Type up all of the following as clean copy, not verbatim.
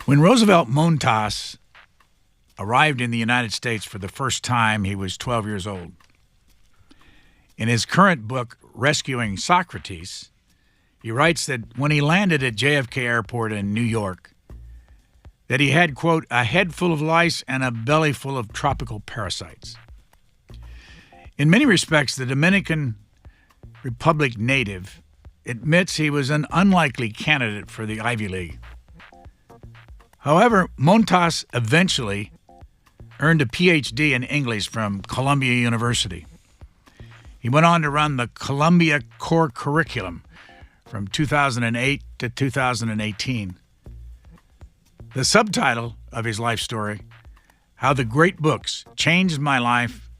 When Roosevelt Montás arrived in the United States for the first time, he was 12 years old. In his current book, Rescuing Socrates, he writes that when he landed at JFK Airport in New York, that he had, quote, a head full of lice and a belly full of tropical parasites. In many respects, the Dominican Republic native admits he was an unlikely candidate for the Ivy League. However, Montás eventually earned a Ph.D. in English from Columbia University. He went on to run the Columbia Core Curriculum from 2008 to 2018. The subtitle of his life story, How the Great Books Changed My Life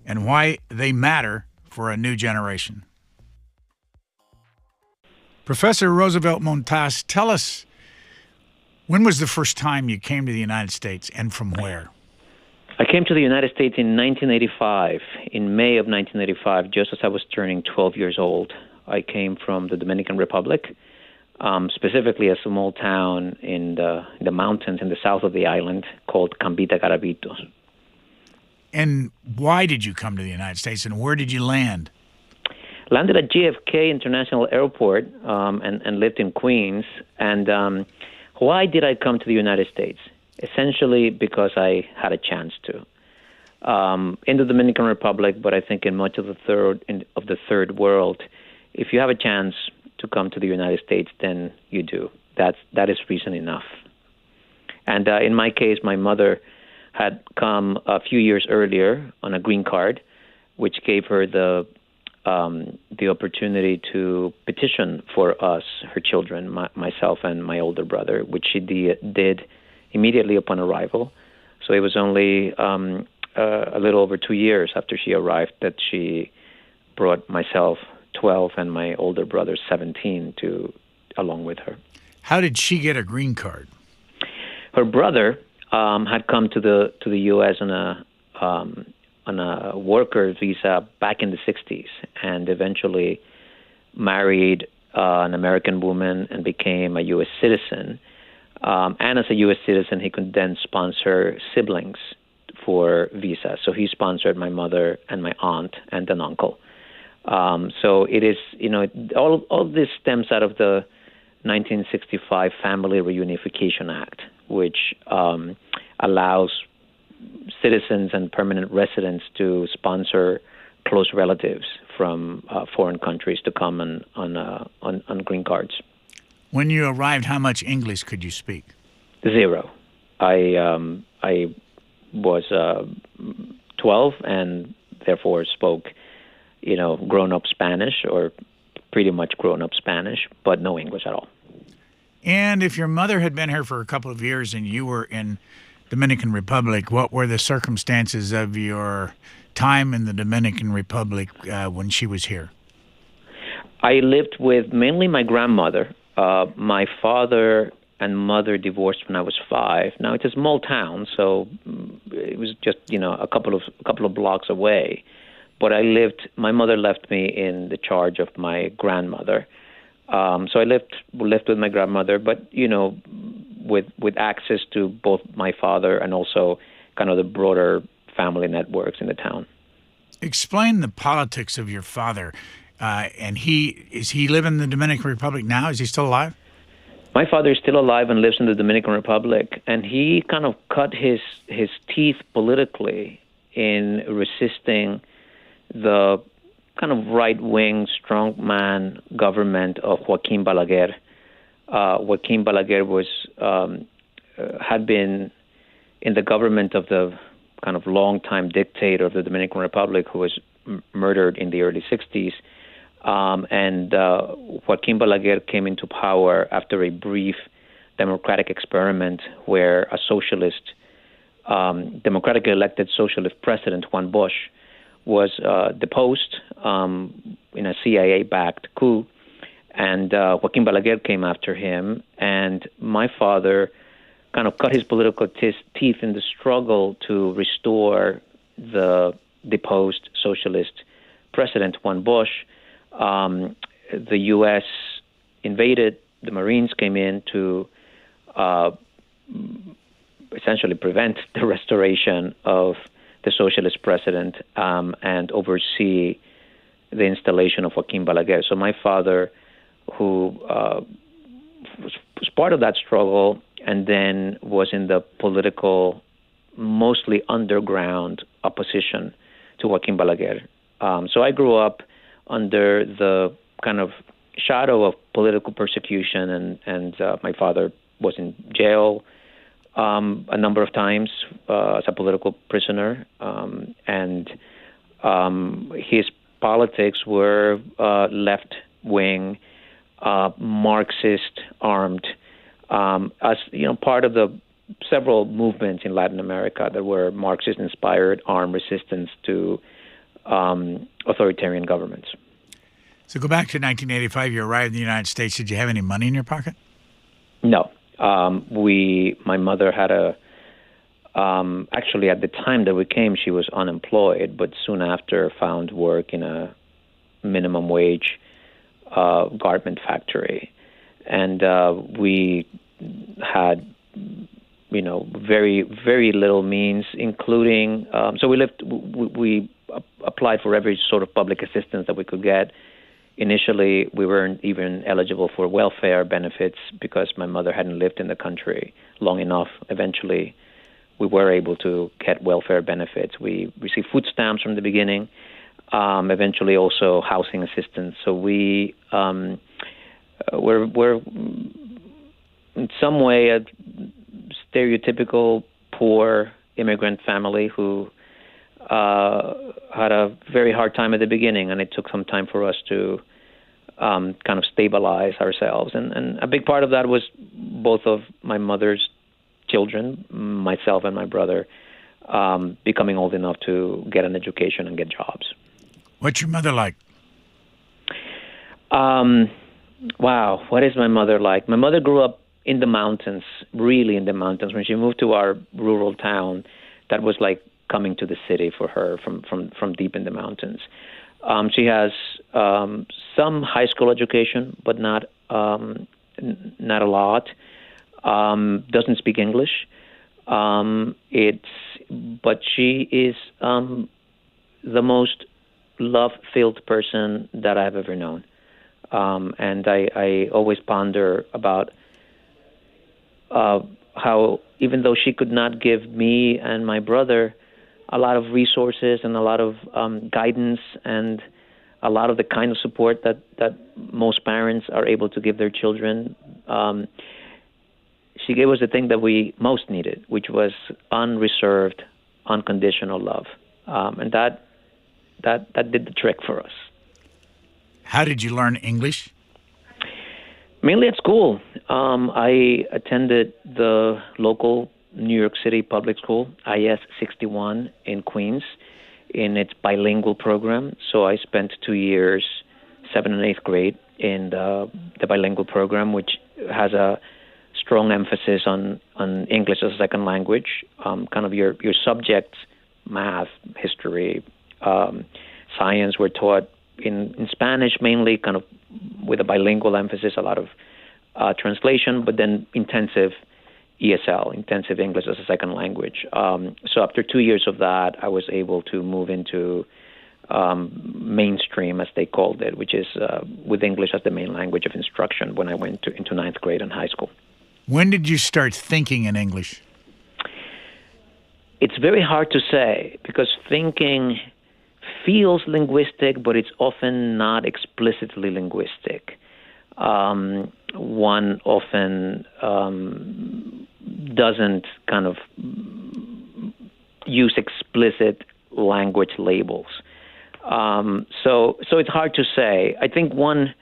and Why They Matter for a New Generation. Professor Roosevelt Montás, tell us, when was the first time you came to the United States and from where? I came to the United States in 1985, in May of 1985, just as I was turning 12 years old. I came from the Dominican Republic, specifically a small town in the mountains in the south of the island called Cambita Garabitos. And why did you come to the United States, and where did you land? Landed at JFK International Airport and lived in Queens. And why did I come to the United States? Essentially because I had a chance to. In the Dominican Republic, but I think in much of the third world, if you have a chance to come to the United States, then you do. That is reason enough. And in my case, my mother had come a few years earlier on a green card, which gave her the opportunity to petition for us, her children, myself and my older brother, which she did immediately upon arrival. So it was only a little over 2 years after she arrived that she brought myself, 12, and my older brother, 17, along with her. How did she get a green card? Her brother had come to the U.S. on a worker visa back in the 60s, and eventually married an American woman and became a U.S. citizen. And as a U.S. citizen, he could then sponsor siblings for visa. So he sponsored my mother and my aunt and an uncle. So it is, all this stems out of the 1965 Family Reunification Act, which allows citizens and permanent residents to sponsor close relatives from foreign countries to come on green cards. When you arrived, how much English could you speak? Zero. I was 12 and therefore spoke, grown-up Spanish or pretty much grown-up Spanish, but no English at all. And if your mother had been here for a couple of years and you were in Dominican Republic, what were the circumstances of your time in the Dominican Republic when she was here? I lived with mainly my grandmother. My father and mother divorced when I was 5. Now it's a small town, so it was just a couple of blocks away. But my mother left me in the charge of my grandmother. So I lived with my grandmother, but with access to both my father and also kind of the broader family networks in the town. Explain the politics of your father. And is he live in the Dominican Republic now? Is he still alive? My father is still alive and lives in the Dominican Republic, and he kind of cut his teeth politically in resisting the kind of right-wing strongman government of Joaquin Balaguer. Joaquin Balaguer had been in the government of the kind of long-time dictator of the Dominican Republic who was murdered in the early 60s. And Joaquin Balaguer came into power after a brief democratic experiment where a socialist, democratically elected socialist president, Juan Bosch, was deposed in a CIA-backed coup. And Joaquin Balaguer came after him. And my father kind of cut his political teeth in the struggle to restore the deposed socialist president, Juan Bosch. The U.S. invaded. The Marines came in to essentially prevent the restoration of the socialist president and oversee the installation of Joaquin Balaguer. So my father, who was part of that struggle and then was in the political, mostly underground opposition to Joaquin Balaguer. So I grew up under the kind of shadow of political persecution, and my father was in jail a number of times as a political prisoner, and his politics were left-wing, Marxist armed, as part of the several movements in Latin America that were Marxist-inspired armed resistance to authoritarian governments. So go back to 1985. You arrived in the United States. Did you have any money in your pocket? No. My mother had actually at the time that we came, she was unemployed, but soon after found work in a minimum wage garment factory. And we had, very, very little means, including, so we applied for every sort of public assistance that we could get. Initially, we weren't even eligible for welfare benefits because my mother hadn't lived in the country long enough. Eventually, we were able to get welfare benefits. We received food stamps from the beginning, eventually also housing assistance. So we were in some way a stereotypical poor immigrant family who had a very hard time at the beginning, and it took some time for us to kind of stabilize ourselves. And a big part of that was both of my mother's children, myself and my brother, becoming old enough to get an education and get jobs. What's your mother like? Wow, what is my mother like? My mother grew up in the mountains, really in the mountains. When she moved to our rural town, that was like coming to the city for her from deep in the mountains. She has some high school education, but not a lot. Doesn't speak English. But she is the most love-filled person that I've ever known. And I always ponder about how, even though she could not give me and my brother a lot of resources and a lot of guidance and a lot of the kind of support that most parents are able to give their children, she gave us the thing that we most needed, which was unreserved, unconditional love. And that did the trick for us. How did you learn English? Mainly at school. I attended the local New York City public school, IS 61 in Queens, in its bilingual program. So I spent 2 years, 7th and 8th grade, in the bilingual program, which has a strong emphasis on English as a second language. Kind of your subjects, math, history, science were taught in Spanish mainly, kind of with a bilingual emphasis, a lot of translation, but then intensive ESL, intensive English as a second language. So after 2 years of that, I was able to move into mainstream, as they called it, which is with English as the main language of instruction when I went into 9th grade and high school. When did you start thinking in English? It's very hard to say because thinking feels linguistic, but it's often not explicitly linguistic. One often doesn't kind of use explicit language labels. So it's hard to say. I think one,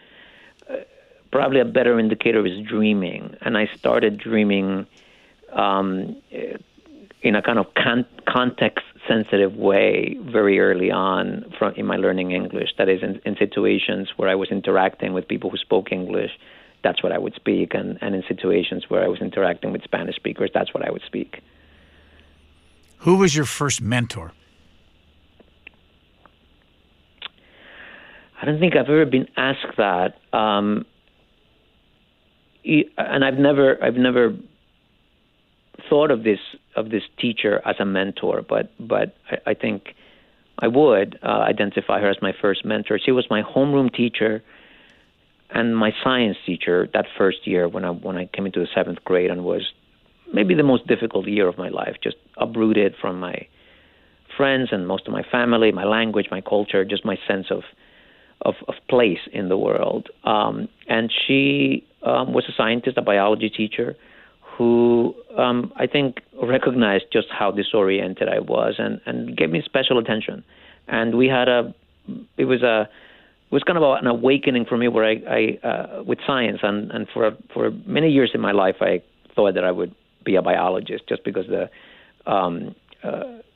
probably a better indicator is dreaming. And I started dreaming in a kind of context-sensitive way very early on in my learning English. That is, in situations where I was interacting with people who spoke English, that's what I would speak. And in situations where I was interacting with Spanish speakers, that's what I would speak. Who was your first mentor? I don't think I've ever been asked that. And I've never thought of this teacher as a mentor, but I think I would identify her as my first mentor. She was my homeroom teacher and my science teacher that first year when I came into the 7th grade, and was maybe the most difficult year of my life, just uprooted from my friends and most of my family, my language, my culture, just my sense of place in the world. And she was a scientist, a biology teacher, who I think recognized just how disoriented I was and gave me special attention. And we had it was kind of an awakening for me where I with science, and for many years in my life I thought that I would be a biologist just because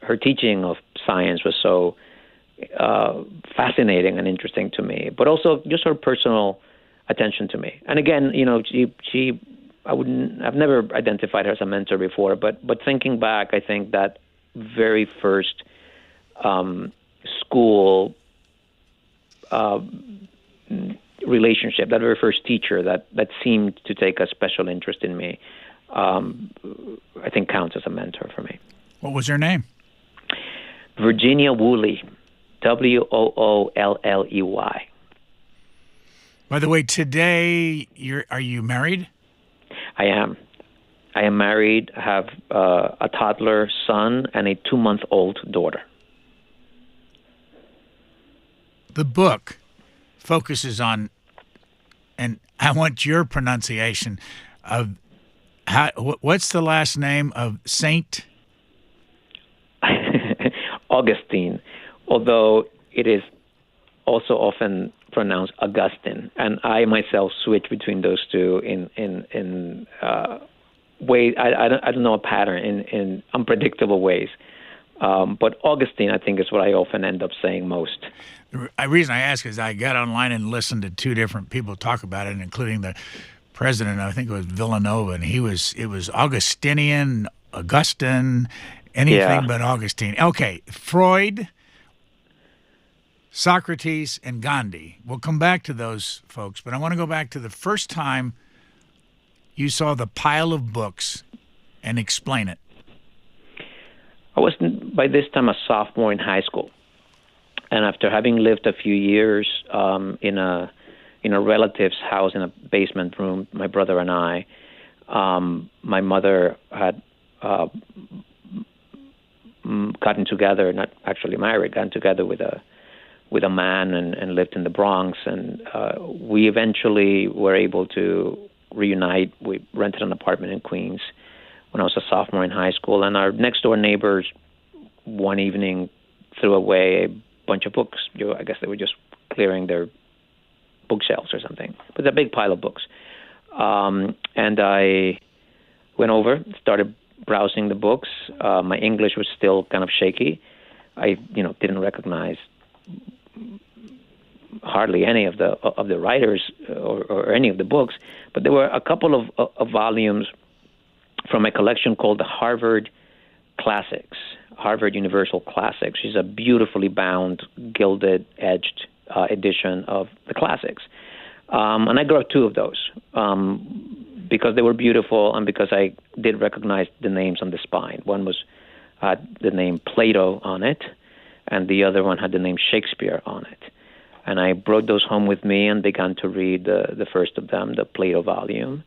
her teaching of science was so fascinating and interesting to me, but also just her personal attention to me. And again, I've never identified her as a mentor before, but thinking back, I think that very first school relationship, that very first teacher that seemed to take a special interest in me, I think counts as a mentor for me. What was her name? Virginia Woolley, Woolley. By the way, today are you married? I am. I am married, have a toddler son and a 2-month-old daughter. The book focuses on, and I want your pronunciation of, what's the last name of Saint? Augustine, although it is also often pronounced Augustine, and I myself switch between those two in ways I don't know a pattern in unpredictable ways. But Augustine, I think, is what I often end up saying most. The reason I ask is I got online and listened to 2 different people talk about it, including the president. I think it was Villanova, and it was Augustinian, Augustine, anything but Augustine. Okay, Freud, Socrates, and Gandhi. We'll come back to those folks, but I want to go back to the first time you saw the pile of books and explain it. I was, by this time, a sophomore in high school. And after having lived a few years in a relative's house in a basement room, my brother and I, my mother had gotten together, not actually married, gotten together with a man and lived in the Bronx. And we eventually were able to reunite. We rented an apartment in Queens when I was a sophomore in high school. And our next door neighbors one evening threw away a bunch of books. I guess they were just clearing their bookshelves or something. But a big pile of books. And I went over, started browsing the books. My English was still kind of shaky. I, didn't recognize hardly any of the writers or any of the books. But there were a couple of volumes from a collection called the Harvard Classics, Harvard Universal Classics. Which is a beautifully bound, gilded-edged edition of the classics. And I grabbed 2 of those because they were beautiful and because I did recognize the names on the spine. One had the name Plato on it, and the other one had the name Shakespeare on it. And I brought those home with me and began to read the first of them, the Plato volume.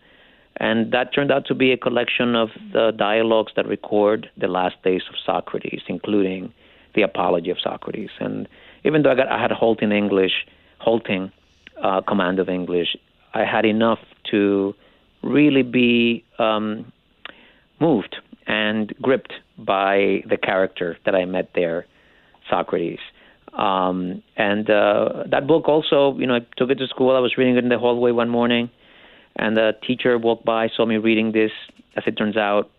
And that turned out to be a collection of the dialogues that record the last days of Socrates, including the Apology of Socrates. And even though I had a halting command of English, I had enough to really be moved and gripped by the character that I met there, Socrates. And that book also, I took it to school. I was reading it in the hallway one morning, and a teacher walked by, saw me reading this. As it turns out,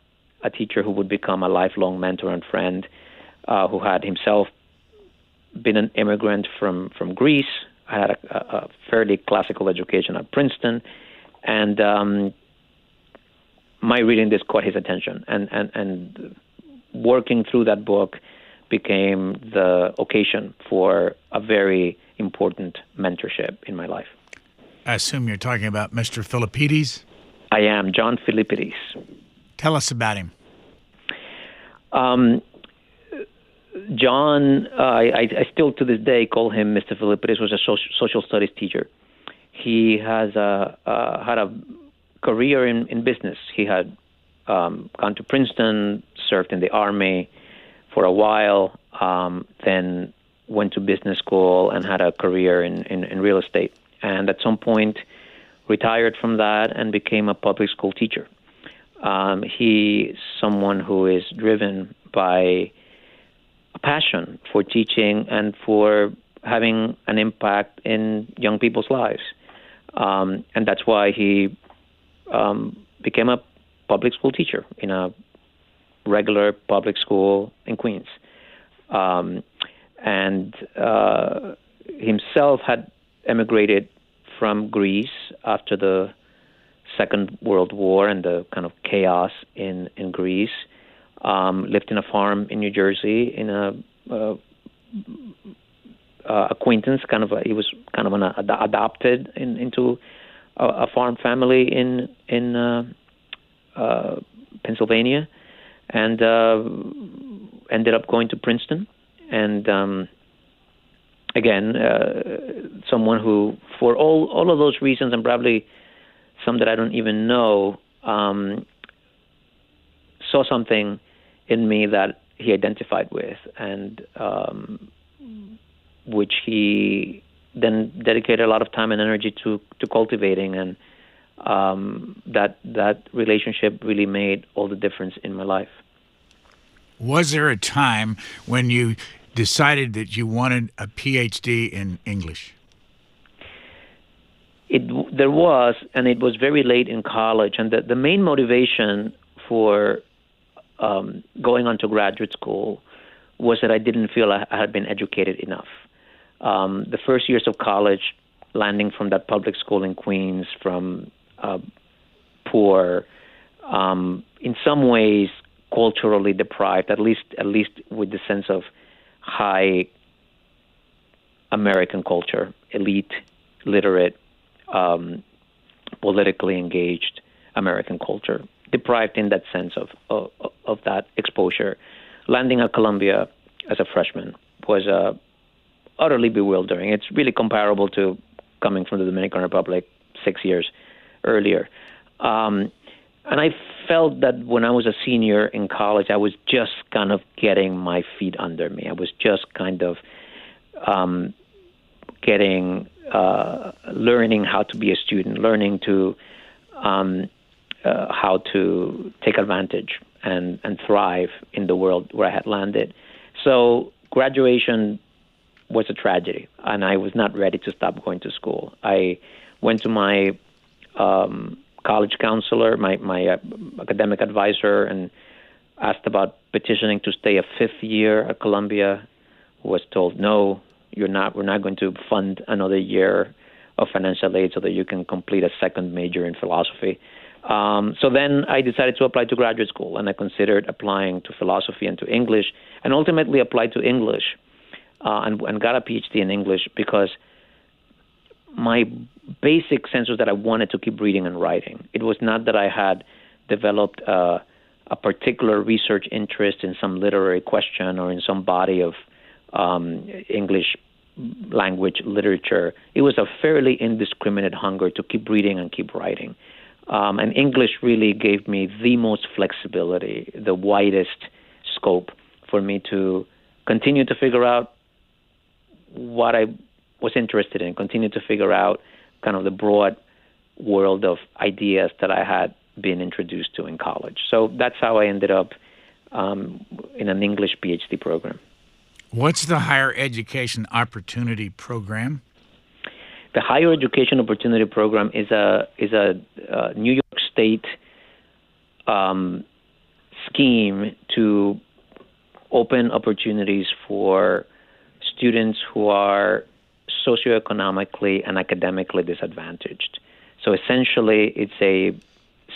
a teacher who would become a lifelong mentor and friend, who had himself been an immigrant from Greece. I had a fairly classical education at Princeton, and my reading this caught his attention. And working through that book became the occasion for a very important mentorship in my life. I assume you're talking about Mr. Filippides? I am, John Filippides. Tell us about him. John, I still to this day call him Mr. Filippides, was a social studies teacher. He has had a career in business. He had gone to Princeton, served in the Army for a while, then went to business school and had a career in real estate. And at some point retired from that and became a public school teacher. He's someone who is driven by a passion for teaching and for having an impact in young people's lives. And that's why he became a public school teacher in a regular public school in Queens. And himself had emigrated from Greece after the Second World War and the kind of chaos in Greece. Lived in a farm in New Jersey in a acquaintance, he was kind of adopted into a farm family in Pennsylvania, and ended up going to Princeton. And again, someone who, for all of those reasons, and probably some that I don't even know, saw something in me that he identified with, and which he then dedicated a lot of time and energy to cultivating, and that relationship really made all the difference in my life. Was there a time when you decided that you wanted a Ph.D. in English? There was, and it was very late in college. And the main motivation for going on to graduate school was that I didn't feel I had been educated enough. The first years of college, landing from that public school in Queens, from poor, in some ways culturally deprived, at least with the sense of high American culture, elite, literate, politically engaged American culture, deprived in that sense of that exposure. Landing at Columbia as a freshman was utterly bewildering. It's really comparable to coming from the Dominican Republic 6 years earlier. And I felt that when I was a senior in college, I was just kind of getting my feet under me. I was just kind of learning how to be a student, learning to how to take advantage and thrive in the world where I had landed. So graduation was a tragedy, and I was not ready to stop going to school. I went to my college counselor, my academic advisor, and asked about petitioning to stay a fifth year at Columbia. Was told, no, you're not. We're not going to fund another year of financial aid so that you can complete a second major in philosophy. So then I decided to apply to graduate school, and I considered applying to philosophy and to English, and ultimately applied to English and got a Ph.D. in English because my basic sense was that I wanted to keep reading and writing. It was not that I had developed a particular research interest in some literary question or in some body of English language literature. It was a fairly indiscriminate hunger to keep reading and keep writing. And English really gave me the most flexibility, the widest scope for me to continue to figure out what I was interested in, continue to figure out kind of the broad world of ideas that I had been introduced to in college. So that's how I ended up in an English PhD program. What's the Higher Education Opportunity Program? The Higher Education Opportunity Program is a New York State scheme to open opportunities for students who are socioeconomically and academically disadvantaged. So essentially, it's a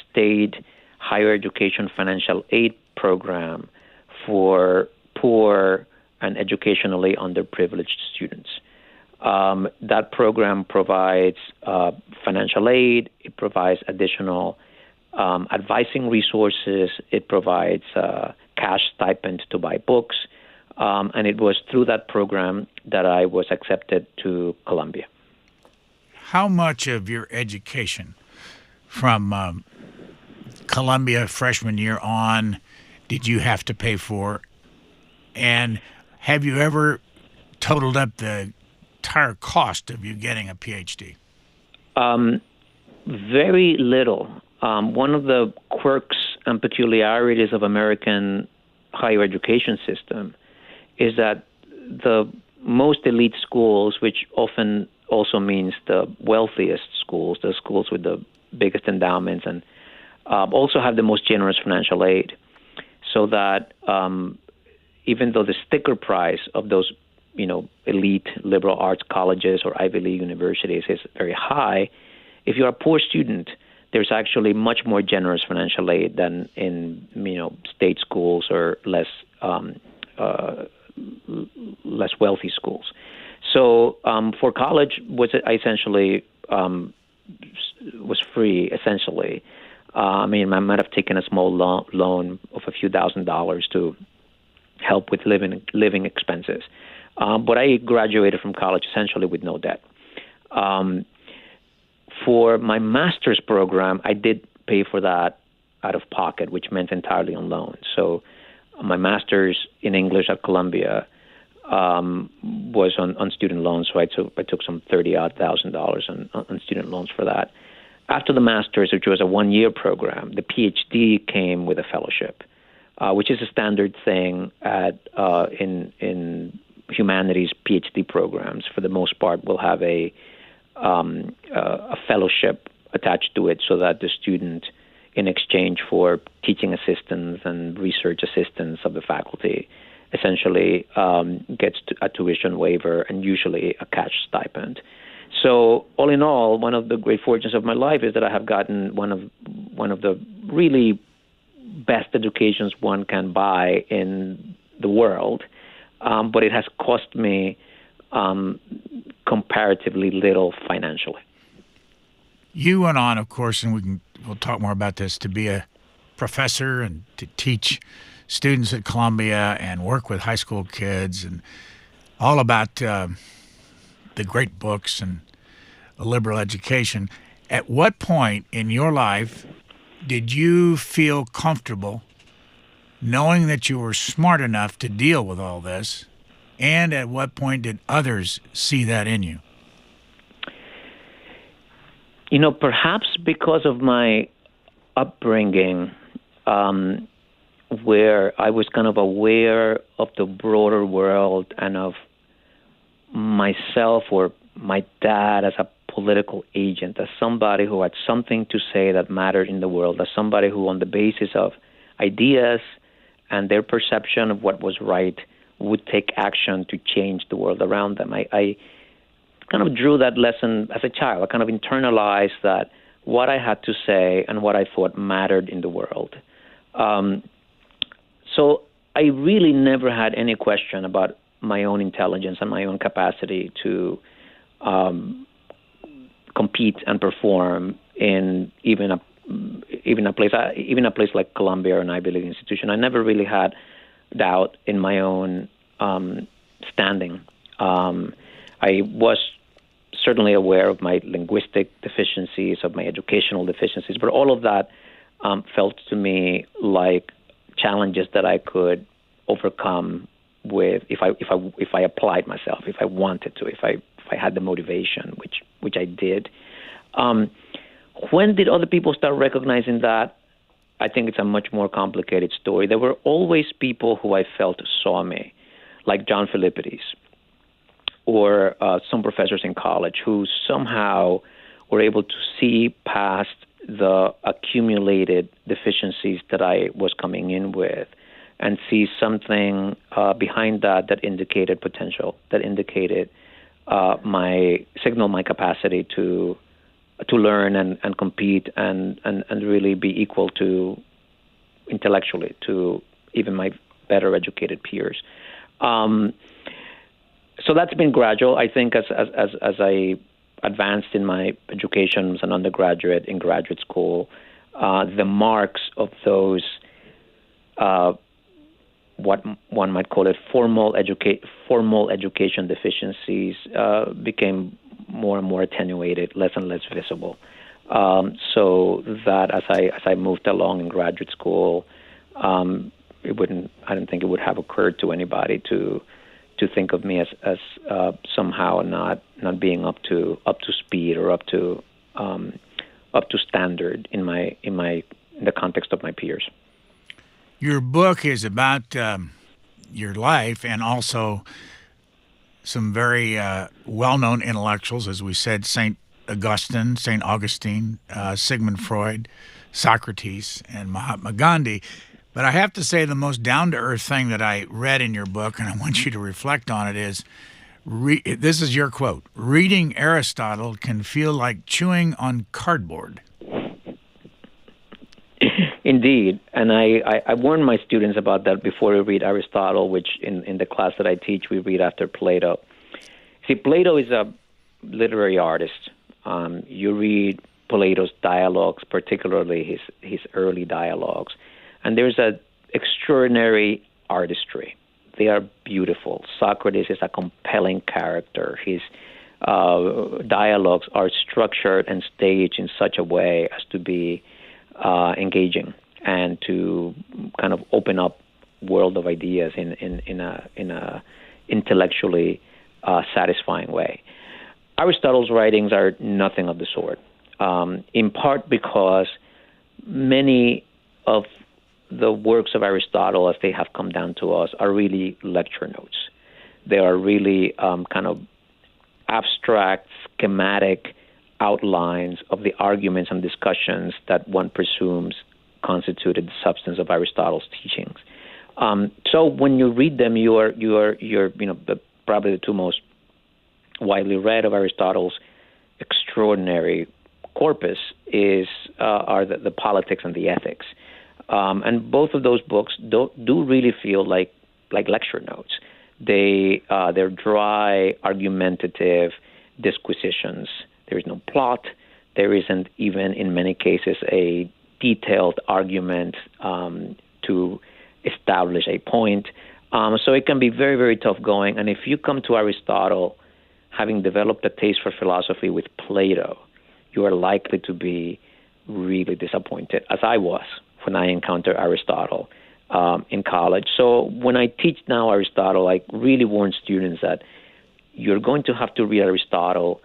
state higher education financial aid program for poor and educationally underprivileged students. That program provides financial aid, it provides additional advising resources, it provides cash stipend to buy books. And it was through that program that I was accepted to Columbia. How much of your education from Columbia freshman year on did you have to pay for? And have you ever totaled up the entire cost of you getting a Ph.D.? Very little. One of the quirks and peculiarities of American higher education system is that the most elite schools, which often also means the wealthiest schools, the schools with the biggest endowments, and also have the most generous financial aid, so that even though the sticker price of those, elite liberal arts colleges or Ivy League universities is very high, if you're a poor student, there's actually much more generous financial aid than in, state schools or less wealthy schools. So for college, I essentially was free, essentially. I might have taken a small loan of a few $1,000s to help with living expenses. But I graduated from college essentially with no debt. For my master's program, I did pay for that out of pocket, which meant entirely on loan. So my master's in English at Columbia was on student loans, so I took some $30,000 on student loans for that. After the master's, which was a one-year program, the Ph.D. came with a fellowship, which is a standard thing in humanities Ph.D. programs. For the most part, will have a fellowship attached to it, so that the student, in exchange for teaching assistance and research assistance of the faculty, essentially gets a tuition waiver and usually a cash stipend. So all in all, one of the great fortunes of my life is that I have gotten one of the really best educations one can buy in the world, but it has cost me comparatively little financially. You went on, of course, and we'll talk more about this, to be a professor and to teach students at Columbia and work with high school kids, and all about the great books and a liberal education. At what point in your life did you feel comfortable knowing that you were smart enough to deal with all this? And at what point did others see that in you? Perhaps because of my upbringing, where I was kind of aware of the broader world and of myself or my dad as a political agent, as somebody who had something to say that mattered in the world, as somebody who, on the basis of ideas and their perception of what was right, would take action to change the world around them. I kind of drew that lesson as a child. I kind of internalized that what I had to say and what I thought mattered in the world. So I really never had any question about my own intelligence and my own capacity to compete and perform in even a place like Columbia or an Ivy League institution. I never really had doubt in my own standing. I was certainly aware of my linguistic deficiencies, of my educational deficiencies, but all of that felt to me like challenges that I could overcome with if I applied myself, if I wanted to, if I had the motivation, which I did. When did other people start recognizing that? I think it's a much more complicated story. There were always people who I felt saw me, like John Filippides, or some professors in college who somehow were able to see past the accumulated deficiencies that I was coming in with and see something behind that indicated potential, that indicated my capacity to learn and compete and really be equal to intellectually to even my better educated peers. So that's been gradual. I think as I advanced in my education as an undergraduate in graduate school, the marks of those what one might call it formal education deficiencies became more and more attenuated, less and less visible. So that as I moved along in graduate school, I didn't think it would have occurred to anybody to think of me as somehow not being up to speed or up to standard in the context of my peers. Your book is about your life and also some very well-known intellectuals, as we said, St. Augustine, Sigmund Freud, Socrates, and Mahatma Gandhi. But I have to say the most down-to-earth thing that I read in your book, and I want you to reflect on it, is this is your quote: "Reading Aristotle can feel like chewing on cardboard." Indeed, and I warn my students about that before we read Aristotle, which in the class that I teach we read after Plato. See, Plato is a literary artist. You read Plato's dialogues, particularly his early dialogues, and there's an extraordinary artistry. They are beautiful. Socrates is a compelling character. His dialogues are structured and staged in such a way as to be engaging and to kind of open up world of ideas in a intellectually satisfying way. Aristotle's writings are nothing of the sort, in part because many of the works of Aristotle, as they have come down to us, are really lecture notes. They are really kind of abstract, schematic outlines of the arguments and discussions that one presumes constituted the substance of Aristotle's teachings. So when you read them, you're probably the two most widely read of Aristotle's extraordinary corpus are the Politics and the Ethics, and both of those books do really feel like lecture notes. They're dry, argumentative disquisitions. There is no plot. There isn't even, in many cases, a detailed argument to establish a point. So it can be very, very tough going. And if you come to Aristotle having developed a taste for philosophy with Plato, you are likely to be really disappointed, as I was when I encountered Aristotle in college. So when I teach now Aristotle, I really warn students that you're going to have to read Aristotle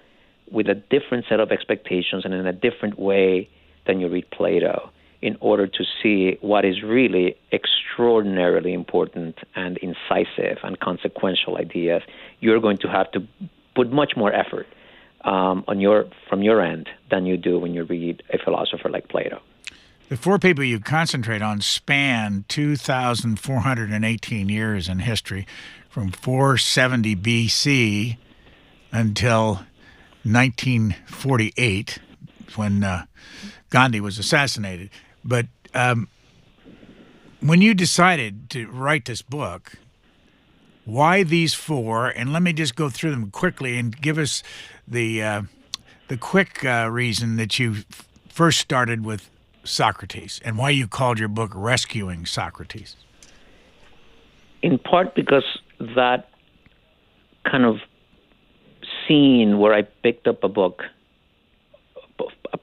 with a different set of expectations and in a different way than you read Plato in order to see what is really extraordinarily important and incisive and consequential ideas. You're going to have to put much more effort from your end than you do when you read a philosopher like Plato. The four people you concentrate on span 2,418 years in history, from 470 BC until 1948, when Gandhi was assassinated. But when you decided to write this book, why these four? And let me just go through them quickly and give us the quick reason that you first started with Socrates and why you called your book Rescuing Socrates. In part because that kind of scene where I picked up a book,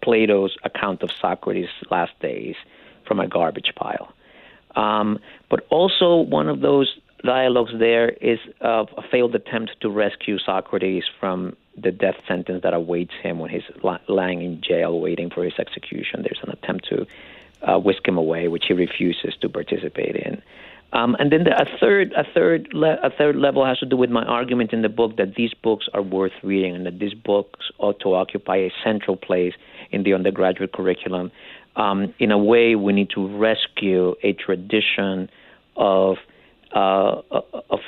Plato's account of Socrates' last days, from a garbage pile. But also one of those dialogues there is a failed attempt to rescue Socrates from the death sentence that awaits him when he's lying in jail waiting for his execution. There's an attempt to whisk him away, which he refuses to participate in. And then a third level has to do with my argument in the book that these books are worth reading and that these books ought to occupy a central place in the undergraduate curriculum. In a way, we need to rescue a tradition of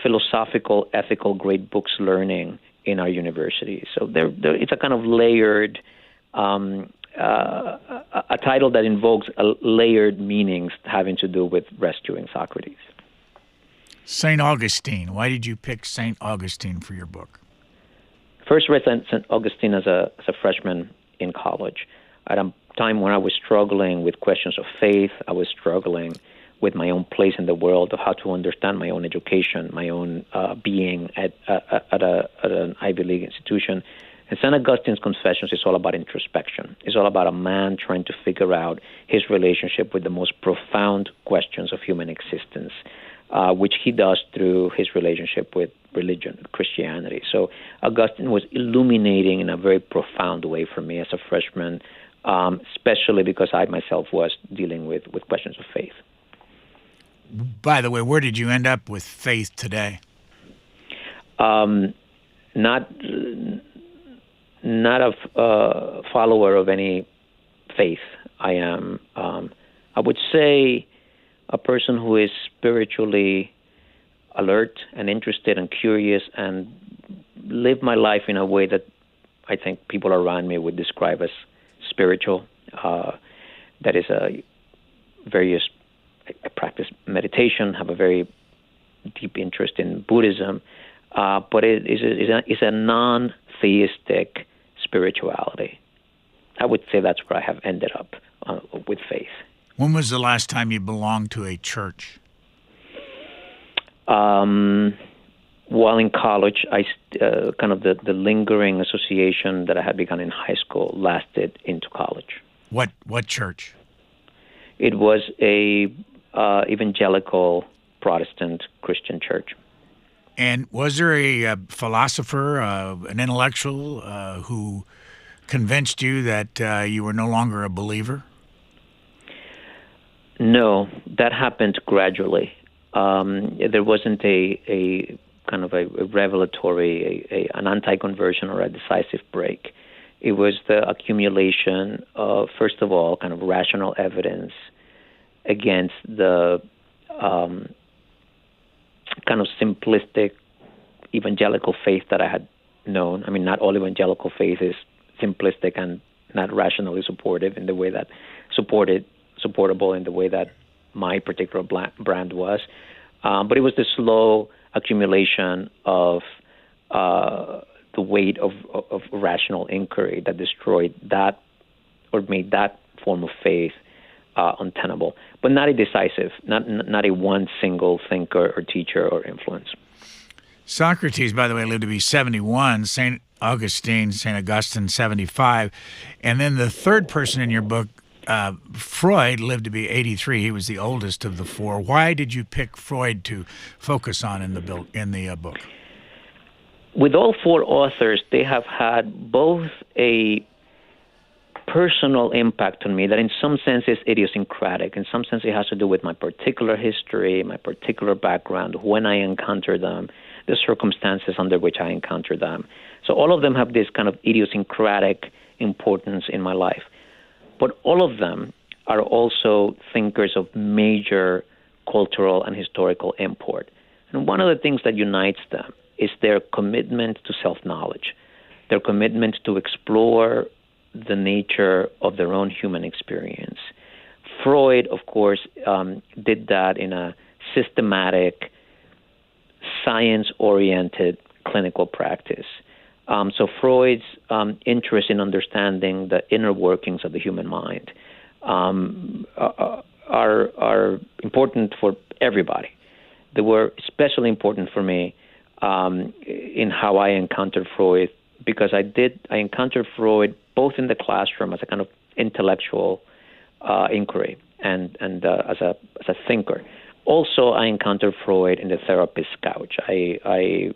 philosophical, ethical, great books learning in our universities. So it's a kind of layered, a title that invokes layered meanings having to do with rescuing Socrates. St. Augustine. Why did you pick St. Augustine for your book? First read St. Augustine as a freshman in college, at a time when I was struggling with questions of faith. I was struggling with my own place in the world, of how to understand my own education, my own being at an Ivy League institution. And St. Augustine's Confessions is all about introspection. It's all about a man trying to figure out his relationship with the most profound questions of human existence, which he does through his relationship with religion, Christianity. So Augustine was illuminating in a very profound way for me as a freshman, especially because I myself was dealing with questions of faith. By the way, where did you end up with faith today? Not a follower of any faith. I am, I would say, a person who is spiritually alert and interested and curious and live my life in a way that I think people around me would describe as spiritual. That is I practice meditation, have a very deep interest in Buddhism, but it is a non-theistic spirituality. I would say that's where I have ended up with faith. When was the last time you belonged to a church? While in college, kind of the lingering association that I had begun in high school lasted into college. What church? It was a evangelical Protestant Christian church. And was there a philosopher, an intellectual, who convinced you that you were no longer a believer? No, that happened gradually. There wasn't a kind of a revelatory, an anti-conversion or a decisive break. It was the accumulation of, first of all, kind of rational evidence against the kind of simplistic evangelical faith that I had known. I mean, not all evangelical faith is simplistic and not rationally supportive in the way that supportable in the way that my particular brand was. But it was the slow accumulation of the weight of rational inquiry that destroyed that or made that form of faith untenable, but not a decisive, not a one single thinker or teacher or influence. Socrates, by the way, lived to be 71, St. Augustine, 75, and then the third person in your book, Freud, lived to be 83. He was the oldest of the four. Why did you pick Freud to focus on in the book? With all four authors, they have had both a personal impact on me that in some sense is idiosyncratic. In some sense, it has to do with my particular history, my particular background, when I encounter them, the circumstances under which I encounter them. So all of them have this kind of idiosyncratic importance in my life. But all of them are also thinkers of major cultural and historical import. And one of the things that unites them is their commitment to self-knowledge, their commitment to explore the nature of their own human experience. Freud, of course, did that in a systematic, science-oriented clinical practice. So Freud's interest in understanding the inner workings of the human mind are important for everybody. They were especially important for me in how I encountered Freud, because I encountered Freud both in the classroom as a kind of intellectual inquiry and as a thinker. Also, I encountered Freud in the therapist's couch. I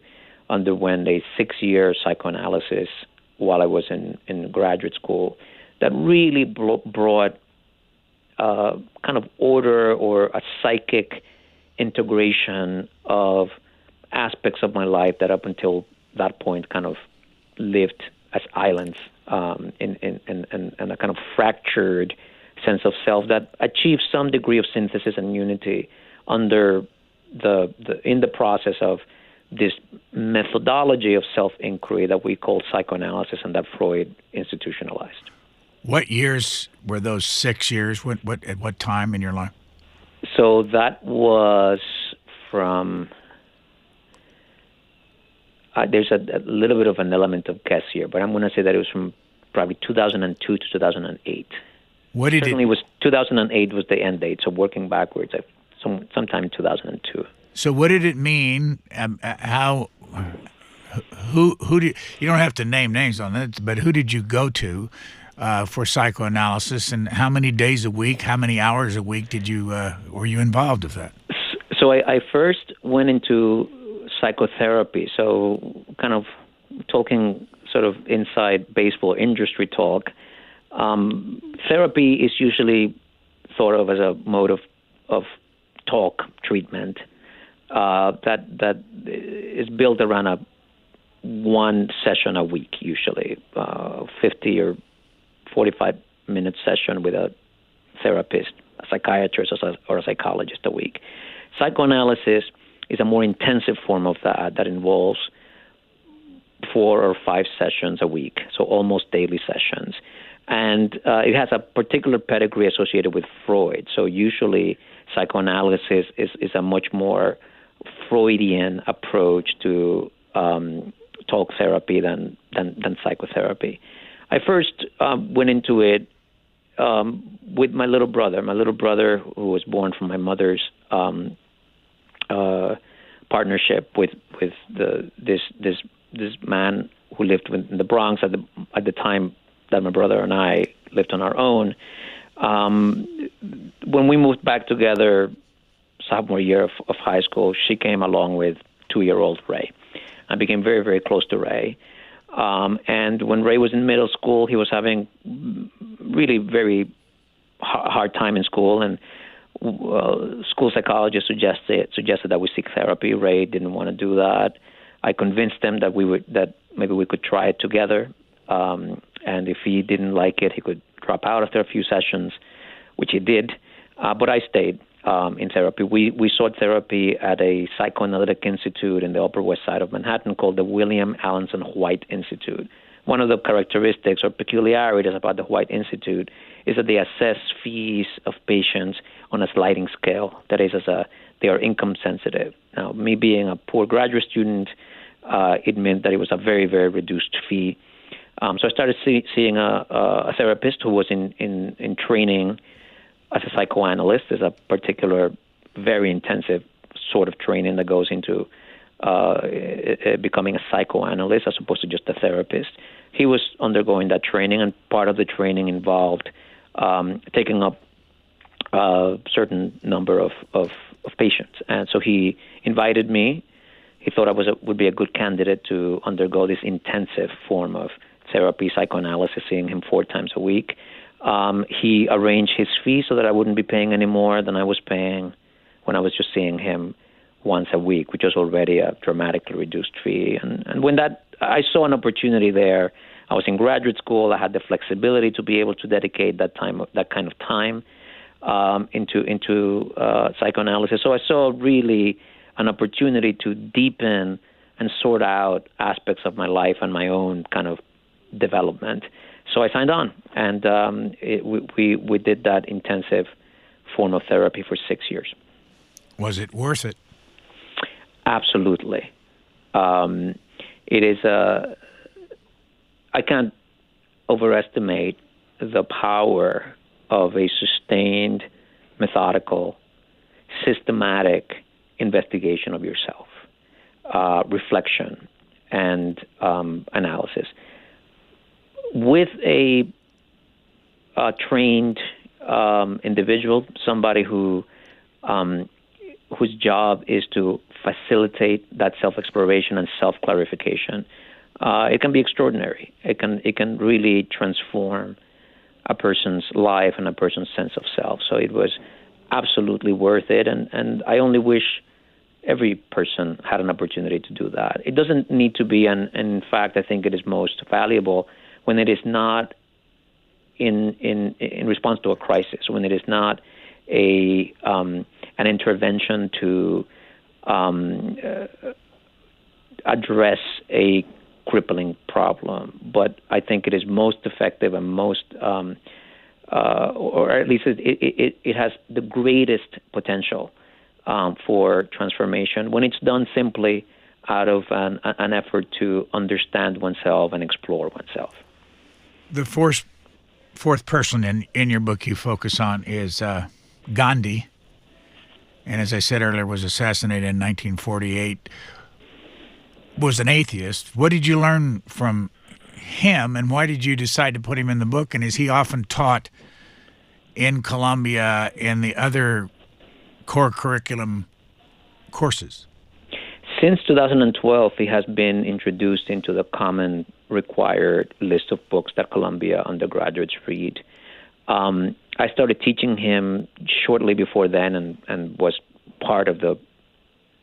underwent a 6-year psychoanalysis while I was in graduate school that really brought kind of order or a psychic integration of aspects of my life that up until that point kind of lived as islands in a kind of fractured sense of self that achieved some degree of synthesis and unity under in the process of this methodology of self-inquiry that we call psychoanalysis and that Freud institutionalized. What years were those 6 years? At what time in your life? So that was from there's a little bit of an element of guess here, but I'm going to say that it was from probably 2002 to 2008. What did Certainly it was 2008 was the end date, so working backwards, I sometime in 2002. So what did it mean? Who did you don't have to name names on it, but who did you go to for psychoanalysis, and how many days a week, how many hours a week did you were you involved with that? So I first went into psychotherapy. So kind of talking sort of inside baseball industry talk. Therapy is usually thought of as a mode of talk treatment that is built around one session a week, usually 50 or 45-minute session with a therapist, a psychiatrist, or a psychologist a week. Psychoanalysis is a more intensive form of that involves 4 or 5 sessions a week, so almost daily sessions. And it has a particular pedigree associated with Freud. So usually psychoanalysis is a much more Freudian approach to talk therapy than psychotherapy. I first went into it with my little brother. My little brother, who was born from my mother's partnership with this man who lived in the Bronx at the time that my brother and I lived on our own. When we moved back together, sophomore year of high school, she came along with 2-year-old Ray. I became very, very close to Ray. And when Ray was in middle school, he was having really very hard time in school, and school psychologist suggested that we seek therapy. Ray didn't want to do that. I convinced him that maybe we could try it together. And if he didn't like it, he could drop out after a few sessions, which he did. But I stayed in therapy. We sought therapy at a psychoanalytic institute in the Upper West Side of Manhattan called the William Alanson White Institute. One of the characteristics or peculiarities about the White Institute is that they assess fees of patients on a sliding scale. That is, they are income sensitive. Now, me being a poor graduate student, it meant that it was a very, very reduced fee. So I started seeing a therapist who was in training as a psychoanalyst. There's a particular, very intensive sort of training that goes into becoming a psychoanalyst as opposed to just a therapist. He was undergoing that training, and part of the training involved taking up a certain number of patients. And so he invited me. He thought I would be a good candidate to undergo this intensive form of therapy, psychoanalysis, seeing him 4 times a week. He arranged his fee so that I wouldn't be paying any more than I was paying when I was just seeing him once a week, which was already a dramatically reduced fee. And when I saw an opportunity there. I was in graduate school. I had the flexibility to be able to dedicate that kind of time into psychoanalysis. So I saw really an opportunity to deepen and sort out aspects of my life and my own kind of development. So I signed on, and we did that intensive form of therapy for 6 years. Was it worth it? Absolutely. It is I can't overestimate the power of a sustained, methodical, systematic investigation of yourself, reflection, and analysis. With a trained individual, somebody whose job is to facilitate that self-exploration and self-clarification, it can be extraordinary. It can really transform a person's life and a person's sense of self. So it was absolutely worth it, and I only wish every person had an opportunity to do that. It doesn't need to be, and in fact, I think it is most valuable when it is not in response to a crisis, when it is not an intervention to address a crippling problem. But I think it is most effective and most, or at least it has the greatest potential for transformation when it's done simply out of an effort to understand oneself and explore oneself. The fourth person in your book you focus on is Gandhi. and as I said earlier, was assassinated in 1948, was an atheist. What did you learn from him, and why did you decide to put him in the book? And is he often taught in Columbia in the other core curriculum courses? Since 2012, he has been introduced into the common required list of books that Columbia undergraduates read. I started teaching him shortly before then and was part of the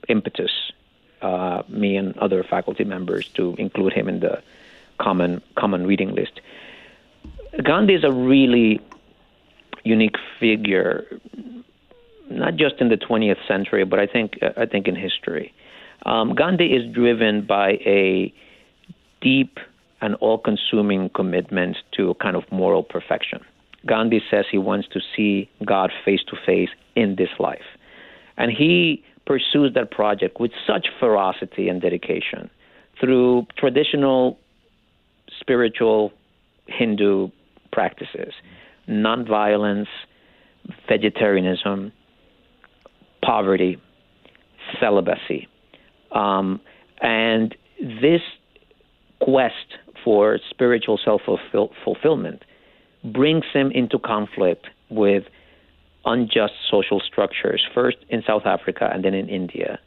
impetus, me and other faculty members, to include him in the common reading list. Gandhi is a really unique figure, not just in the 20th century, but I think in history. Gandhi is driven by a deep and all-consuming commitment to a kind of moral perfection. Gandhi says he wants to see God face to face in this life. And he pursues that project with such ferocity and dedication through traditional spiritual Hindu practices, nonviolence, vegetarianism, poverty, celibacy. And this quest for spiritual self-fulfillment brings him into conflict with unjust social structures, first in South Africa and then in India,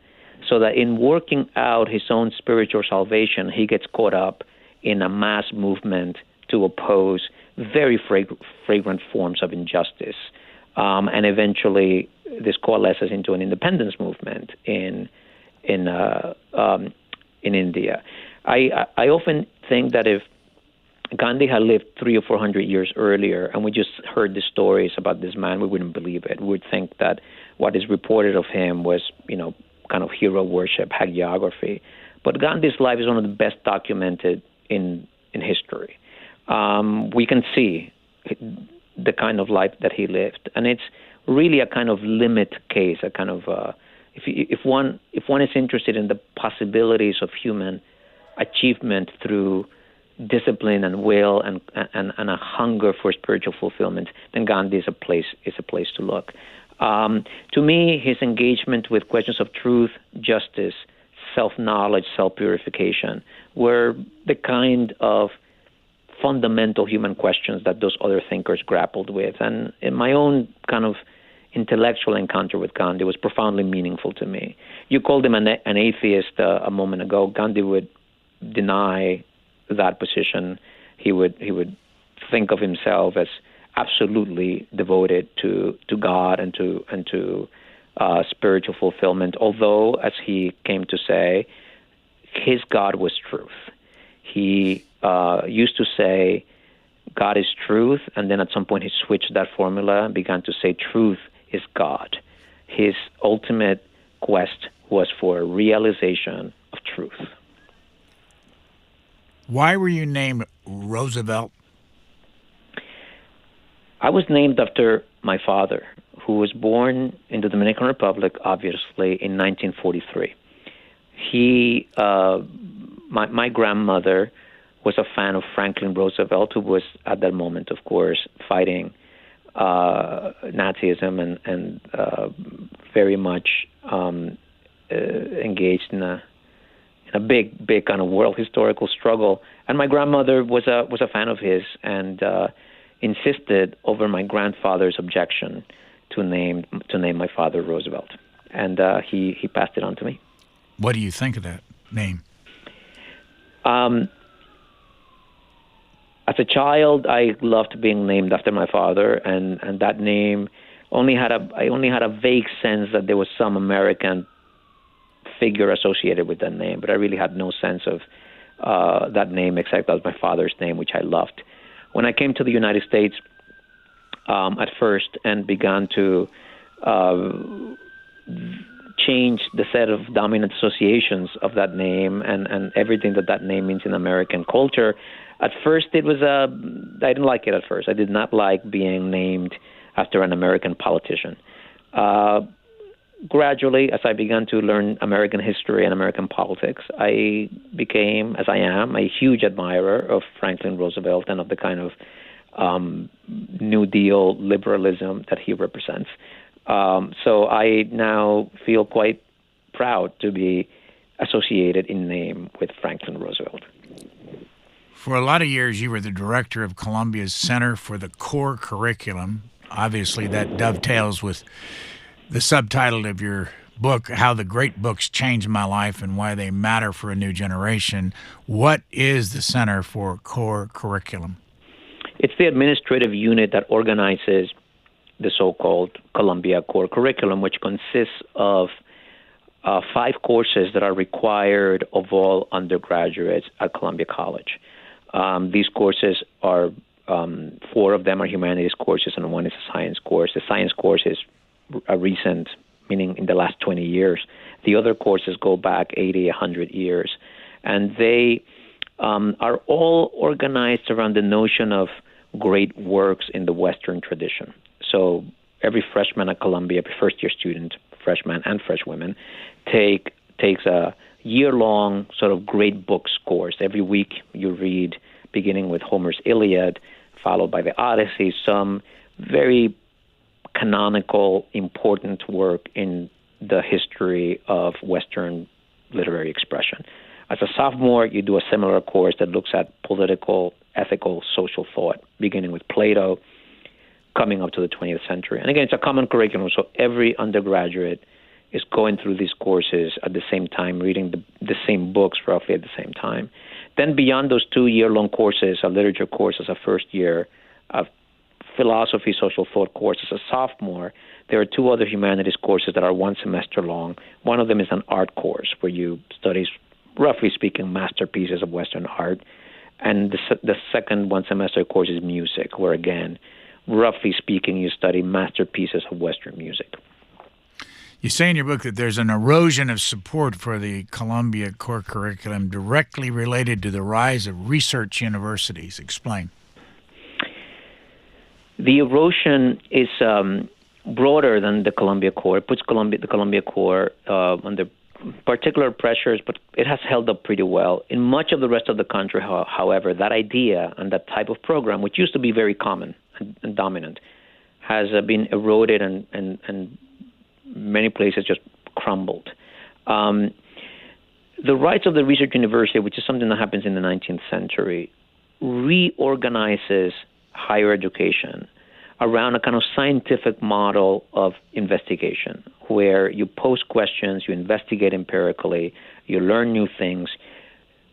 so that in working out his own spiritual salvation, he gets caught up in a mass movement to oppose very fragrant forms of injustice. And eventually this coalesces into an independence movement in India. I often think that if Gandhi had lived 300 or 400 years earlier, and we just heard the stories about this man, we wouldn't believe it. We would think that what is reported of him was, kind of hero worship, hagiography. But Gandhi's life is one of the best documented in history. We can see the kind of life that he lived, and it's really a kind of limit case, a kind of if one is interested in the possibilities of human achievement through discipline and will and a hunger for spiritual fulfillment, then Gandhi is a place to look. To me, his engagement with questions of truth, justice, self-knowledge, self-purification were the kind of fundamental human questions that those other thinkers grappled with. And in my own kind of intellectual encounter with Gandhi was profoundly meaningful to me. You called him an atheist a moment ago. Gandhi would deny that position. He would think of himself as absolutely devoted to God and to spiritual fulfillment, although, as he came to say, his God was truth. He used to say God is truth, and then at some point he switched that formula and began to say truth is God. His ultimate quest was for realization of truth. Why were you named Roosevelt? I was named after my father, who was born in the Dominican Republic, obviously, in 1943. My grandmother was a fan of Franklin Roosevelt, who was at that moment, of course, fighting Nazism and very much engaged in a big kind of world historical struggle. And my grandmother was a fan of his and insisted over my grandfather's objection to name my father Roosevelt. And he passed it on to me. What do you think of that name? As a child, I loved being named after my father, and that name I only had a vague sense that there was some American figure associated with that name, but I really had no sense of that name except as my father's name, which I loved. When I came to the United States at first and began to change the set of dominant associations of that name and everything that name means in American culture, at first I didn't like it at first. I did not like being named after an American politician. Gradually, as I began to learn American history and American politics, I became, as I am, a huge admirer of Franklin Roosevelt and of the kind of New Deal liberalism that he represents. So I now feel quite proud to be associated in name with Franklin Roosevelt. For a lot of years, you were the director of Columbia's Center for the Core Curriculum. Obviously, that dovetails with the subtitle of your book, How the Great Books Changed My Life and Why They Matter for a New Generation. What is the Center for Core Curriculum? It's the administrative unit that organizes the so-called Columbia Core Curriculum, which consists of 5 courses that are required of all undergraduates at Columbia College. These courses are, 4 of them are humanities courses and 1 is a science course. The science course is a recent, meaning in the last 20 years. The other courses go back 80, 100 years. And they are all organized around the notion of great works in the Western tradition. So every freshman at Columbia, every first-year student, freshman and freshwomen, takes a year-long sort of great books course. Every week you read, beginning with Homer's Iliad, followed by the Odyssey, some very canonical, important work in the history of Western literary expression. As a sophomore, you do a similar course that looks at political, ethical, social thought, beginning with Plato, coming up to the 20th century. And again, it's a common curriculum, so every undergraduate is going through these courses at the same time, reading the same books roughly at the same time. Then beyond those 2 year-long courses, a literature course as a first year, a philosophy, social thought course as a sophomore, there are 2 other humanities courses that are 1 semester long. One of them is an art course where you study, roughly speaking, masterpieces of Western art. And the second 1 semester course is music, where again, roughly speaking, you study masterpieces of Western music. You say in your book that there's an erosion of support for the Columbia Core Curriculum directly related to the rise of research universities. Explain. The erosion is broader than the Columbia Core. It puts the Columbia Core under particular pressures, but it has held up pretty well. In much of the rest of the country, however, that idea and that type of program, which used to be very common and dominant, has been eroded and many places just crumbled. The rights of the research university, which is something that happens in the 19th century, reorganizes higher education around a kind of scientific model of investigation, where you pose questions, you investigate empirically, you learn new things.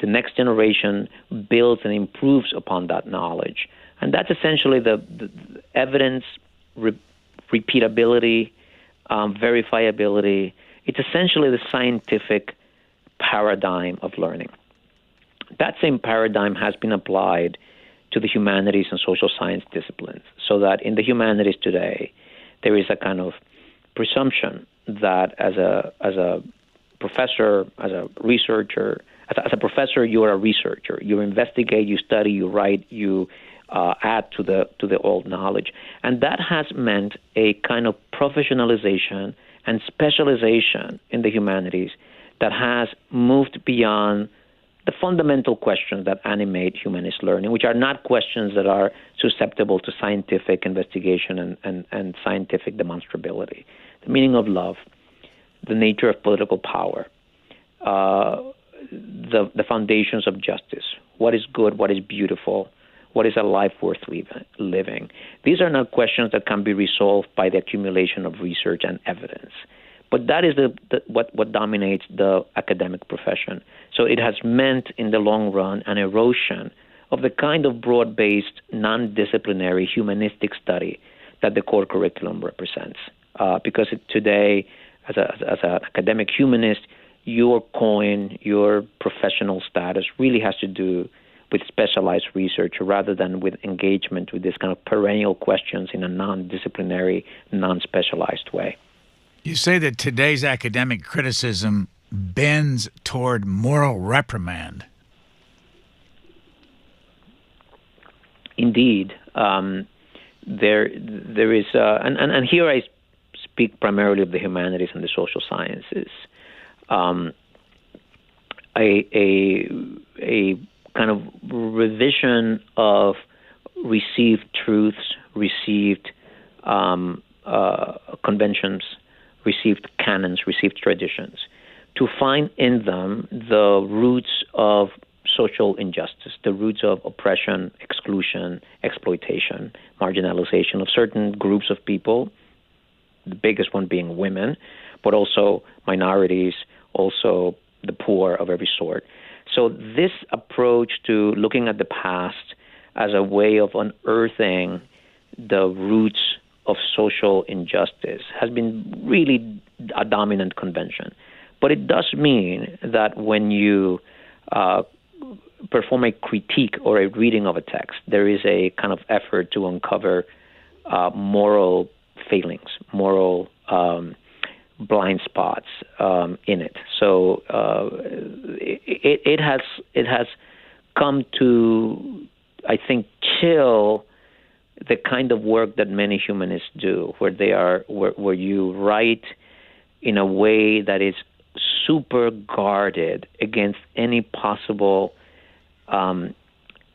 The next generation builds and improves upon that knowledge. And that's essentially the evidence, repeatability, verifiability. It's essentially the scientific paradigm of learning. That same paradigm has been applied to the humanities and social science disciplines, so that in the humanities today, there is a kind of presumption that as a professor, as a researcher, as a professor, you are a researcher. You investigate, you study, you write, you add to the old knowledge. And that has meant a kind of professionalization and specialization in the humanities that has moved beyond the fundamental questions that animate humanist learning, which are not questions that are susceptible to scientific investigation and scientific demonstrability. The meaning of love, the nature of political power, the foundations of justice, what is good, what is beautiful, what is a life worth living. These are not questions that can be resolved by the accumulation of research and evidence. But that is what dominates the academic profession. So it has meant, in the long run, an erosion of the kind of broad-based, non-disciplinary, humanistic study that the core curriculum represents. Because today, as an academic humanist, your coin, your professional status really has to do with specialized research rather than with engagement with this kind of perennial questions in a non-disciplinary, non-specialized way. You say that today's academic criticism bends toward moral reprimand. Indeed. There is, and here I speak primarily of the humanities and the social sciences, a kind of revision of received truths, received conventions, received canons, received traditions, to find in them the roots of social injustice, the roots of oppression, exclusion, exploitation, marginalization of certain groups of people, the biggest one being women, but also minorities, also the poor of every sort. So this approach to looking at the past as a way of unearthing the roots of social injustice has been really a dominant convention. But it does mean that when you perform a critique or a reading of a text, there is a kind of effort to uncover moral failings, moral blind spots in it. So it has come to, I think, chill the kind of work that many humanists do, where you write in a way that is super guarded against any possible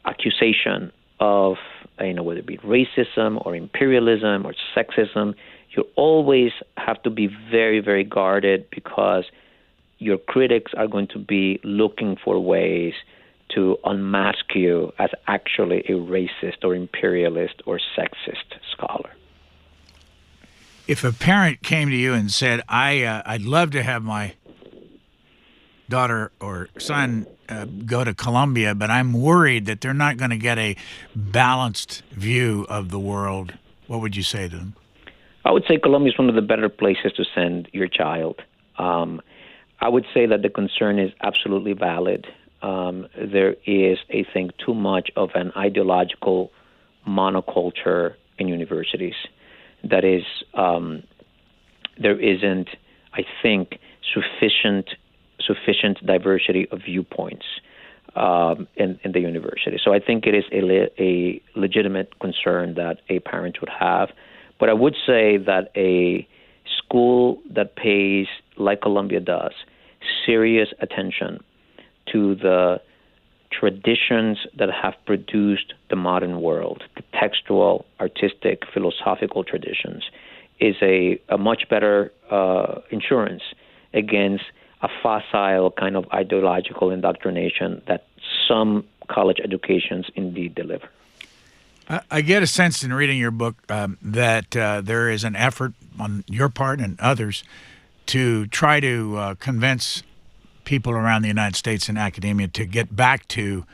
accusation of, whether it be racism or imperialism or sexism. You always have to be very, very guarded because your critics are going to be looking for ways to unmask you as actually a racist or imperialist or sexist scholar. If a parent came to you and said, I'd love to have my daughter or son go to Columbia, but I'm worried that they're not going to get a balanced view of the world, what would you say to them? I would say Columbia is one of the better places to send your child. I would say that the concern is absolutely valid. There is, I think, too much of an ideological monoculture in universities. That is, there isn't, I think, sufficient diversity of viewpoints in the university. So I think it is a legitimate concern that a parent would have. But I would say that a school that pays, like Columbia does, serious attention to the traditions that have produced the modern world, the textual, artistic, philosophical traditions, is a much better insurance against a facile kind of ideological indoctrination that some college educations indeed deliver. I get a sense in reading your book that there is an effort on your part and others to try to convince people around the United States in academia to get back to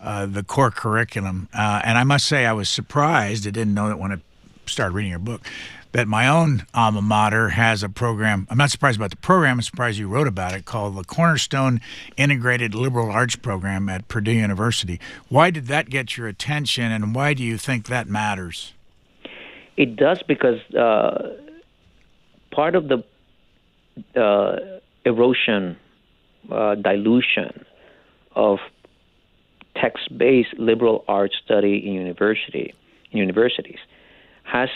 the core curriculum. And I must say I was surprised, I didn't know that when I started reading your book, that my own alma mater has a program. I'm not surprised about the program. I'm surprised you wrote about it, called the Cornerstone Integrated Liberal Arts Program at Purdue University. Why did that get your attention, and why do you think that matters? It does because part of the erosion, dilution of text-based liberal arts study in universities has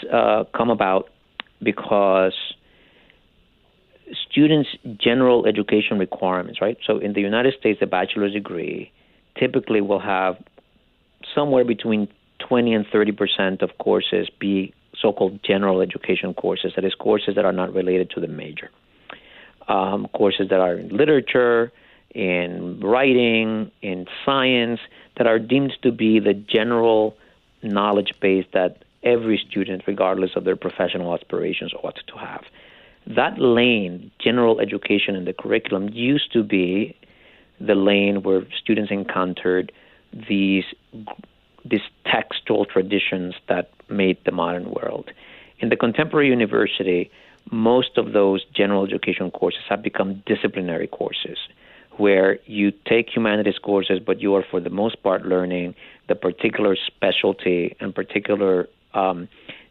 come about because students' general education requirements, right? So in the United States, the bachelor's degree typically will have somewhere between 20 and 30% of courses be so-called general education courses, that is, courses that are not related to the major. Courses that are in literature, in writing, in science, that are deemed to be the general knowledge base that every student, regardless of their professional aspirations, ought to have. That lane, general education in the curriculum, used to be the lane where students encountered these textual traditions that made the modern world. In the contemporary university, most of those general education courses have become disciplinary courses, where you take humanities courses, but you are, for the most part, learning the particular specialty and particular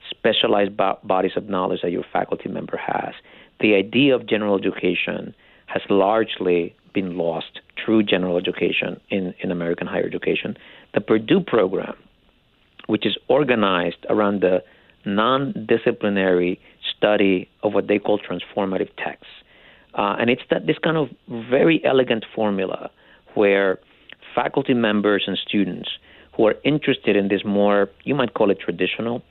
specialized bodies of knowledge that your faculty member has. The idea of general education has largely been lost through general education in American higher education. The Purdue program, which is organized around the non-disciplinary study of what they call transformative texts. And it's this kind of very elegant formula where faculty members and students who are interested in this more, you might call it traditional,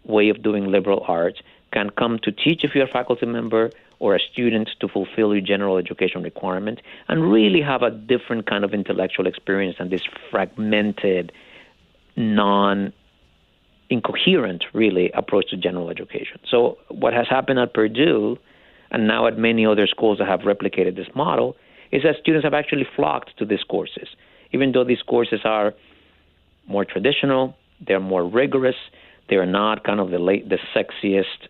way of doing liberal arts can come to teach if you're a faculty member or a student to fulfill your general education requirement and really have a different kind of intellectual experience than this fragmented, incoherent, really, approach to general education. So what has happened at Purdue, and now at many other schools that have replicated this model, is that students have actually flocked to these courses. Even though these courses are more traditional, they're more rigorous, they're not kind of the sexiest,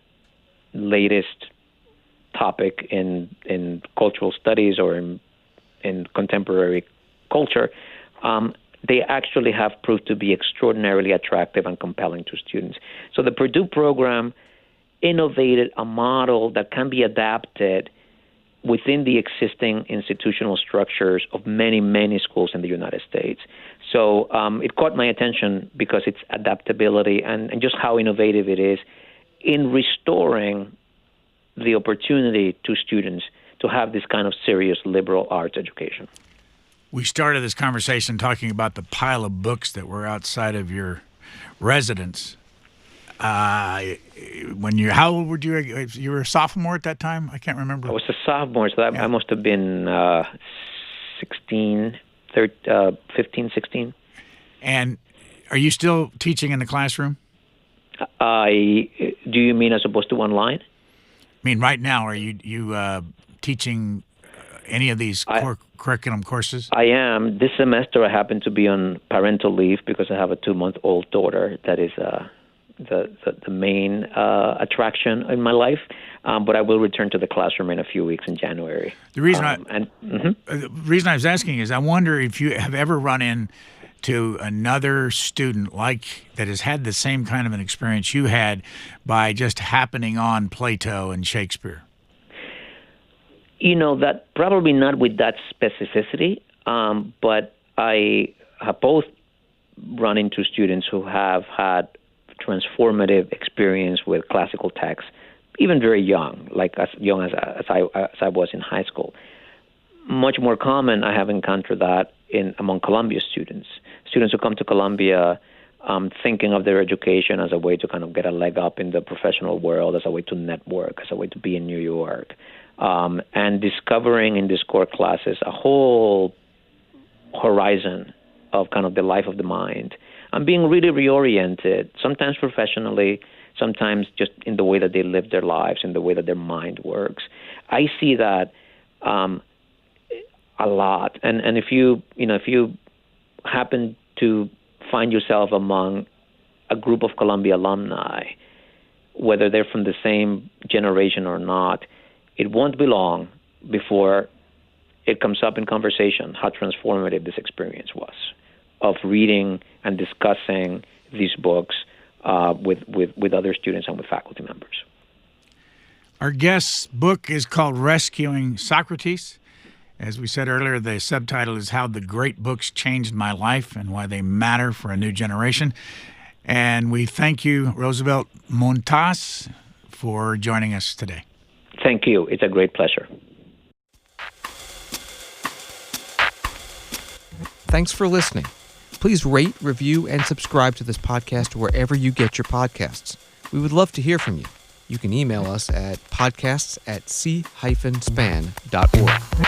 latest topic in cultural studies or in contemporary culture, they actually have proved to be extraordinarily attractive and compelling to students. So the Purdue program innovated a model that can be adapted within the existing institutional structures of many, many schools in the United States. So it caught my attention because its adaptability and just how innovative it is in restoring the opportunity to students to have this kind of serious liberal arts education. We started this conversation talking about the pile of books that were outside of your residence. How old were you? You were a sophomore at that time? I can't remember. I was a sophomore, so I must have been 15, 16. And are you still teaching in the classroom? Do you mean as opposed to online? I mean, right now, are you teaching any of these curriculum courses? I am. This semester, I happen to be on parental leave because I have a 2-month-old daughter that is the main attraction in my life. But I will return to the classroom in a few weeks in January. The reason the reason I was asking is I wonder if you have ever run into another student that has had the same kind of an experience you had by just happening on Plato and Shakespeare. That probably not with that specificity, but I have both run into students who have had transformative experience with classical texts, even very young, like as young as I was in high school. Much more common, I have encountered that among Columbia students who come to Columbia thinking of their education as a way to kind of get a leg up in the professional world, as a way to network, as a way to be in New York, and discovering in these core classes a whole horizon of kind of the life of the mind, and being really reoriented, sometimes professionally, sometimes just in the way that they live their lives, in the way that their mind works. I see that a lot, and if you happen to find yourself among a group of Columbia alumni, whether they're from the same generation or not, it won't be long before it comes up in conversation how transformative this experience was of reading and discussing these books with other students and with faculty members. Our guest's book is called Rescuing Socrates. As we said earlier, the subtitle is How the Great Books Changed My Life and Why They Matter for a New Generation. And we thank you, Roosevelt Montás, for joining us today. Thank you. It's a great pleasure. Thanks for listening. Please rate, review, and subscribe to this podcast wherever you get your podcasts. We would love to hear from you. You can email us at podcasts@c-span.org.